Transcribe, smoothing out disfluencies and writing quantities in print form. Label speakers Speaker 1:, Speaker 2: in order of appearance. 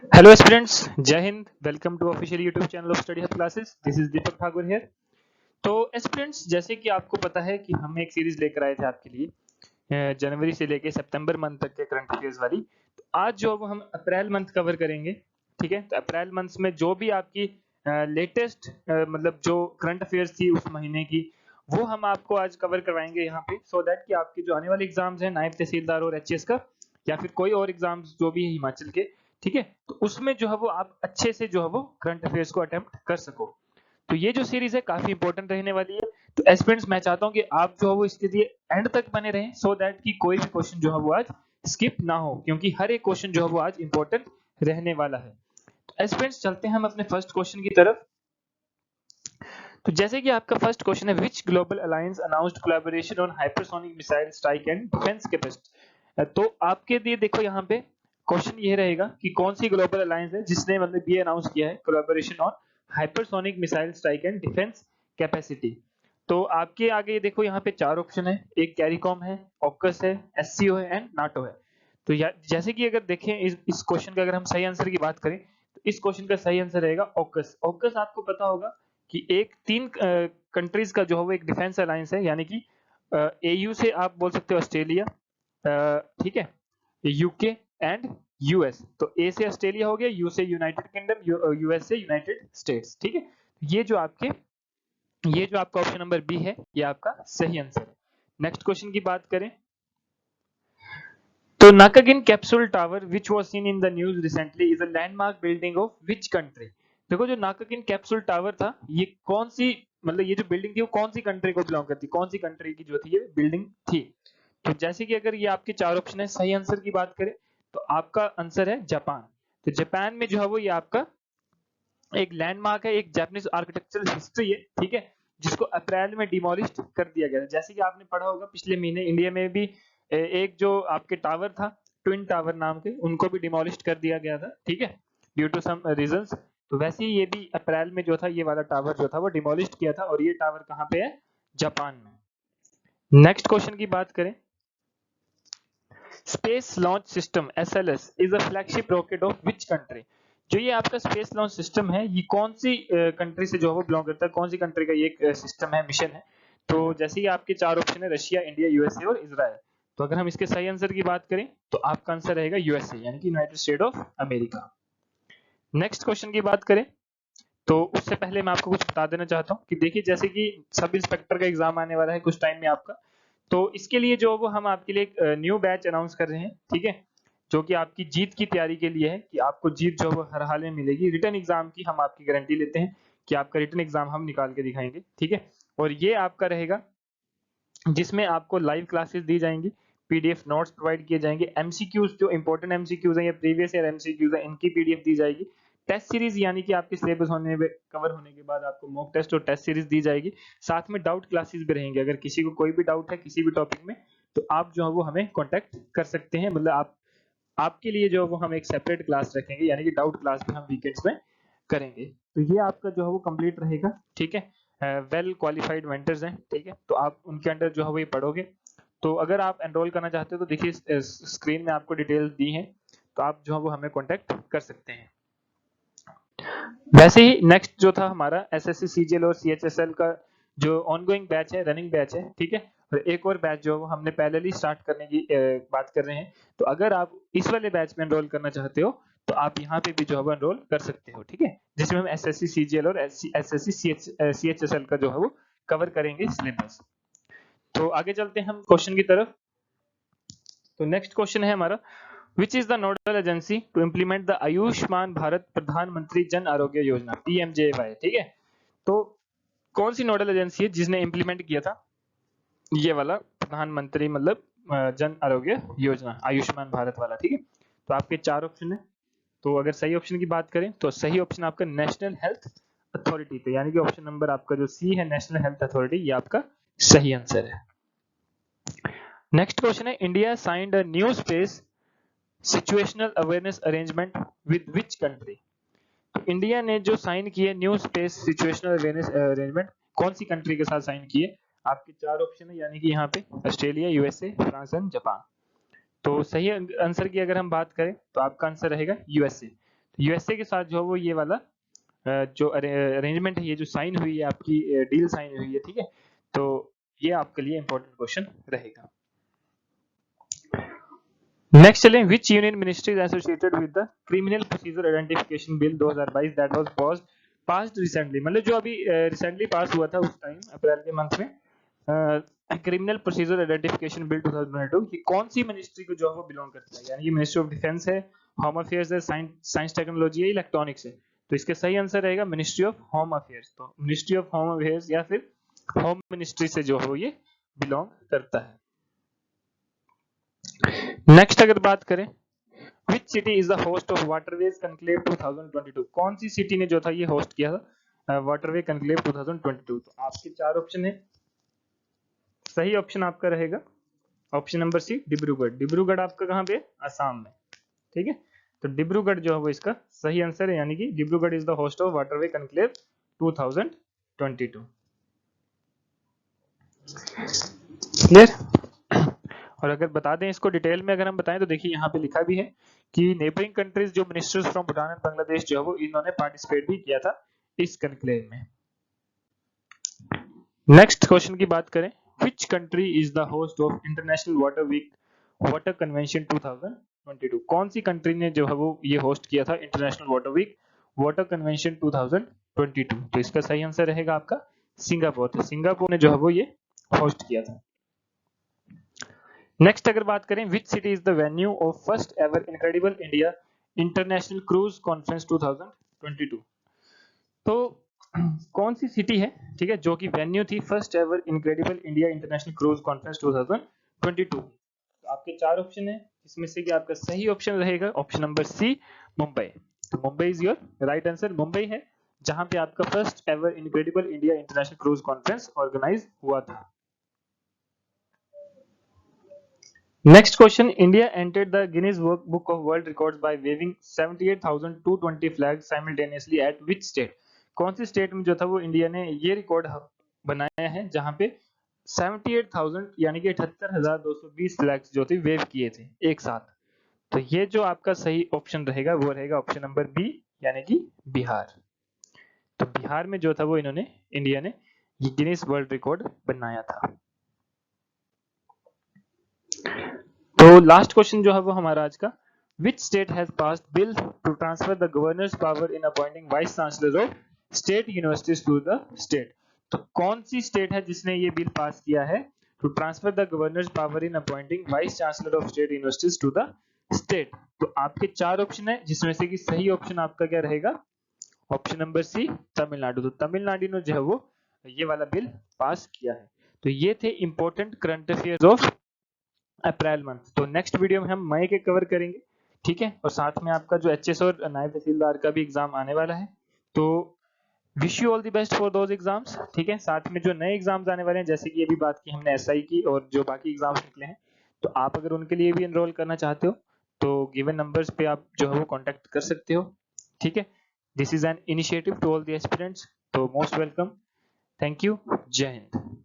Speaker 1: Hello students, जय हिंद। Welcome to official YouTube channel of study hub classes. This is Deepak Thakur here. तो students, जैसे कि आपको पता है कि हम एक सीरीज लेकर आए थे आपके लिए जनवरी से लेके सितंबर मंथ तक के करंट अफेयर्स वाली। तो आज जो अब हम अप्रैल मंथ कवर करेंगे, ठीक है। तो अप्रैल मंथ में जो भी आपकी लेटेस्ट मतलब जो करंट अफेयर्स थी उस महीने की, वो हम आपको आज कवर करवाएंगे यहाँ पे, सो दैट कि आपके जो आने वाले एग्जाम्स हैं नायब तहसीलदार और एचएएस का, या फिर कोई और एग्जाम्स जो भी है हिमाचल के, ठीक है, तो उसमें जो है वो आप अच्छे से जो है वो करंट अफेयर्स को अटेम्प्ट कर सको। तो ये जो सीरीज है काफी इंपॉर्टेंट रहने वाली है। तो एस्पिरेंट्स, मैं चाहता हूँ कि आप जो है वो इसके लिए एंड तक बने रहें, सो दैट कि कोई भी क्वेश्चन जो है वो आज स्किप ना हो, क्योंकि हर एक क्वेश्चन जो है वो आज इंपॉर्टेंट रहने वाला है। तो एस्पिरेंट्स, चलते हैं हम अपने फर्स्ट क्वेश्चन की तरफ। तो जैसे कि आपका फर्स्ट क्वेश्चन है, which global alliance announced collaboration on hypersonic missile strike and defence capacity. तो आपके लिए देखो यहाँ पे क्वेश्चन ये रहेगा कि कौन सी ग्लोबल अलायंस है जिसने मतलब ये अनाउंस किया है collaboration on hypersonic missile strike and defence capacity. तो आपके आगे देखो यहाँ पे चार ऑप्शन है, एक कैरिकॉम है, ऑकस है, एससीओ है एंड नाटो है। तो जैसे कि अगर देखें इस क्वेश्चन का अगर हम सही आंसर की बात करें, तो इस क्वेश्चन का सही आंसर रहेगा ऑकस। ऑकस आपको पता होगा कि एक तीन कंट्रीज का जो है वो एक डिफेंस अलायंस है, यानी कि एयू से आप बोल सकते हो ऑस्ट्रेलिया, ठीक है, यूके एंड यूएस। तो ए से ऑस्ट्रेलिया हो गया, यू से यूनाइटेड किंगडम, यूएस से यूनाइटेड स्टेट्स, ठीक है। ये जो आपका ऑप्शन नंबर बी है, ये आपका सही आंसर है। नेक्स्ट क्वेश्चन की बात करें, तो Nakagin capsule tower which was seen in the news recently is a landmark building of which country. देखो, जो नाकागिन कैप्सूल टावर था, ये कौन सी, मतलब ये जो बिल्डिंग थी वो कौन सी कंट्री को बिलोंग करती, कौन सी कंट्री की जो थी ये बिल्डिंग थी। तो जैसे कि अगर ये आपके चार ऑप्शन है, सही आंसर की बात करें तो आपका आंसर है जापान। तो जापान में जो है वो ये आपका एक लैंडमार्क है, एक जापानीज आर्किटेक्चरल हिस्ट्री है, ठीक है, जिसको अप्रैल में डिमोलिश कर दिया गया था। जैसे कि आपने पढ़ा होगा पिछले महीने इंडिया में भी एक जो आपके टावर था, ट्विन टावर नाम के, उनको भी डिमोलिश कर दिया गया था, ठीक है, ड्यू टू सम रीजंस। तो वैसे ही ये भी अप्रैल में जो था ये वाला टावर जो था वो डिमोलिश किया था, और ये टावर कहाँ पे है, जापान में। नेक्स्ट क्वेश्चन की बात करें, space launch system SLS is a flagship rocket of which country. जो ये आपका स्पेस लॉन्च सिस्टम है, ये कौन सी कंट्री से जो है वो बिलोंग करता है, कौन सी कंट्री का ये सिस्टम है, मिशन है। तो जैसे ही आपके चार ऑप्शन है, रशिया, इंडिया, यूएसए और इजराइल। तो अगर हम इसके सही आंसर की बात करें तो आपका आंसर रहेगा यूएसए, यानी कि United state of America. Next question की बात करें, तो उससे पहले मैं आपको कुछ बता देना चाहता हूँ कि देखिए, जैसे कि सब इंस्पेक्टर का एग्जाम आने वाला है कुछ टाइम में आपका, तो इसके लिए जो वो हम आपके लिए एक न्यू बैच अनाउंस कर रहे हैं, ठीक है, जो कि आपकी जीत की तैयारी के लिए है, कि आपको जीत जो वो हर हाल में मिलेगी। रिटर्न एग्जाम की हम आपकी गारंटी लेते हैं कि आपका रिटर्न एग्जाम हम निकाल के दिखाएंगे, ठीक है। और ये आपका रहेगा जिसमें आपको लाइव क्लासेस दी जाएंगी, पीडीएफ नोट्स प्रोवाइड किए जाएंगे, एमसीक्यूज जो इंपॉर्टेंट एमसीक्यूज हैं या प्रीवियस ईयर एमसीक्यूज हैं, इनकी पीडीएफ दी जाएगी। टेस्ट सीरीज, यानी कि आपके सिलेबस होने में कवर होने के बाद आपको मॉक टेस्ट और टेस्ट सीरीज दी जाएगी। साथ में डाउट क्लासेस भी रहेंगे, अगर किसी को कोई भी डाउट है किसी भी टॉपिक में, तो आप जो है वो हमें कॉन्टेक्ट कर सकते हैं। मतलब आपके लिए जो है वो हम एक सेपरेट क्लास रखेंगे, यानी कि डाउट क्लास भी हम वीकेंड्स में करेंगे। तो ये आपका जो है वो कंप्लीट रहेगा, ठीक है। वेल क्वालिफाइड मेंटर्स हैं, ठीक है, तो आप उनके अंडर जो है वो ये पढ़ोगे। तो अगर आप एनरोल करना चाहते हो तो देखिए स्क्रीन में आपको डिटेल्स दी हैं, तो आप जो है वो हमें कॉन्टेक्ट कर सकते हैं। वैसे ही नेक्स्ट जो था हमारा एसएससी सीजीएल और सीएचएसएल का जो ऑनगोइंग बैच है, रनिंग बैच है, ठीक है, और एक और बैच जो हमने पहले ही स्टार्ट करने की बात कर रहे हैं। तो अगर आप इस वाले बैच में एनरोल करना चाहते हो तो आप यहाँ पे भी जो है एनरोल कर सकते हो, ठीक है, जिसमें हम एसएससी सीजीएल और एसएससी सीएचएसएल का जो है वो कवर करेंगे सिलेबस। तो आगे चलते हैं हम क्वेश्चन की तरफ। तो नेक्स्ट क्वेश्चन है हमारा, which is the nodal agency to implement the Ayushman Bharat Pradhan Mantri Jan Arogya Yojana PMJY, ठीक है। तो कौन सी नोडल एजेंसी है जिसने इंप्लीमेंट किया था ये वाला प्रधानमंत्री मतलब जन आरोग्य योजना आयुष्मान भारत वाला, ठीक है। तो आपके चार ऑप्शन है, तो अगर सही ऑप्शन की बात करें तो सही ऑप्शन आपका नेशनल हेल्थ अथॉरिटी, तो यानी कि ऑप्शन नंबर आपका जो सी है, नेशनल हेल्थ अथॉरिटी, ये आपका सही आंसर है। नेक्स्ट क्वेश्चन है, India signed a new space situational awareness arrangement with which country. तो इंडिया ने जो साइन किए new space situational awareness arrangement, कौन सी कंट्री के साथ साइन किए। आपके चार ऑप्शन है, यानी कि यहाँ पे Australia, USA, France and Japan. तो सही आंसर की अगर हम बात करें तो आपका आंसर रहेगा यूएसए। यूएसए के साथ जो है वो ये वाला जो अरेंजमेंट है, ये जो साइन हुई है आपकी डील साइन हुई है, ठीक है। तो ये आपके लिए इंपॉर्टेंट क्वेश्चन रहेगा। नेक्स्ट चलें, विच union ministry is associated with the criminal procedure identification bill 2022 that was passed recently, मतलब जो अभी रिसेंटली पास हुआ था उस टाइम अप्रैल के मंथ में, क्रिमिनल प्रोसीजर आइडेंटिफिकेशन बिल 2022, ये कौन सी मिनिस्ट्री को जो है वो बिलोंग करता है, यानी कि मिनिस्ट्री ऑफ डिफेंस है, होम अफेयर्स है, साइंस टेक्नोलॉजी है, इलेक्ट्रॉनिक्स है। तो इसका सही आंसर रहेगा मिनिस्ट्री ऑफ होम अफेयर्स। तो मिनिस्ट्री ऑफ होम अफेयर्स या फिर होम मिनिस्ट्री से जो है ये बिलोंग करता है। नेक्स्ट अगर बात करें, which city is the host of waterways conclave 2022, कौन सी सिटी ने जो था ये होस्ट किया था वाटरवे कनक्लेव 2022। तो आपके चार ऑप्शन है, सही ऑप्शन आपका रहेगा option number C Dibrugarh. Dibrugarh आपका कहां पे, असम में, ठीक है। तो डिब्रूगढ़ जो है वो इसका सही आंसर है, यानी कि Dibrugarh is the host of waterway conclave 2022। Clear. और अगर बता दें इसको डिटेल में अगर हम बताएं तो देखिए यहाँ पे लिखा भी है कि नेबरिंग कंट्रीज जो ministers from Bhutan and Bangladesh जो है वो इन्होंने पार्टिसिपेट भी किया था इस कनक्लेव में। नेक्स्ट क्वेश्चन की बात करें, which country is the host of international water week water convention 2022, कौन सी कंट्री ने जो है वो ये होस्ट किया था international water week water convention 2022। तो इसका सही आंसर रहेगा आपका सिंगापुर। तो सिंगापुर ने जो है वो ये होस्ट किया था। नेक्स्ट अगर बात करें, which city is the venue of first ever incredible India international cruise conference 2022, तो कौन सी सिटी है, ठीक है, जो कि वेन्यू थी first ever incredible India international cruise conference 2022। तो आपके चार ऑप्शन है, इसमें से कि आपका सही ऑप्शन रहेगा ऑप्शन नंबर सी मुंबई। तो Mumbai is your right answer, Mumbai है जहां पे आपका first ever incredible India international cruise conference organise हुआ था। Next question, India entered the Guinness Book of World Records by waving 78,220 flags simultaneously at which state? कौन सी state में जो था वो इंडिया ने ये रिकॉर्ड बनाया है जहां पे 78,000 यानी कि 78,220 फ्लैग्स जो थे वेव किए थे एक साथ। तो ये जो आपका सही ऑप्शन रहेगा वो रहेगा ऑप्शन नंबर बी, यानी कि बिहार। तो बिहार में जो था वो इन्होंने इंडिया ने ये गिनीज वर्ल्ड रिकॉर्ड बनाया था। तो लास्ट क्वेश्चन जो है वो हमारा आज का, which state has passed bill to transfer the governor's power in appointing vice chancellor of state universities to the state. तो कौन सी स्टेट है जिसने ये बिल पास किया है to transfer the governor's power in appointing vice chancellor of state universities to the state. तो आपके चार ऑप्शन है जिसमें से कि सही ऑप्शन आपका क्या रहेगा ऑप्शन नंबर सी तमिलनाडु। तो तमिलनाडु ने जो है वो ये वाला बिल पास किया है। तो ये थे important current affairs of April month. तो नेक्स्ट वीडियो में हम मई के कवर करेंगे, ठीक है, और साथ में आपका जो एचएस और नायब तहसीलदार का भी एग्जाम आने वाला है। तो wish you all the best for those exams, ठीक है। साथ में जो नए एग्जाम्स आने वाले हैं, जैसे कि अभी बात की हमने एसआई की और जो बाकी एग्जाम्स निकले हैं, तो आप अगर उनके लिए भी एनरोल करना चाहते हो तो गिवन नंबर्स पे आप जो है वो कॉन्टेक्ट कर सकते हो, ठीक है। This is an initiative to all the aspirants, तो मोस्ट वेलकम, थैंक यू, जय हिंद।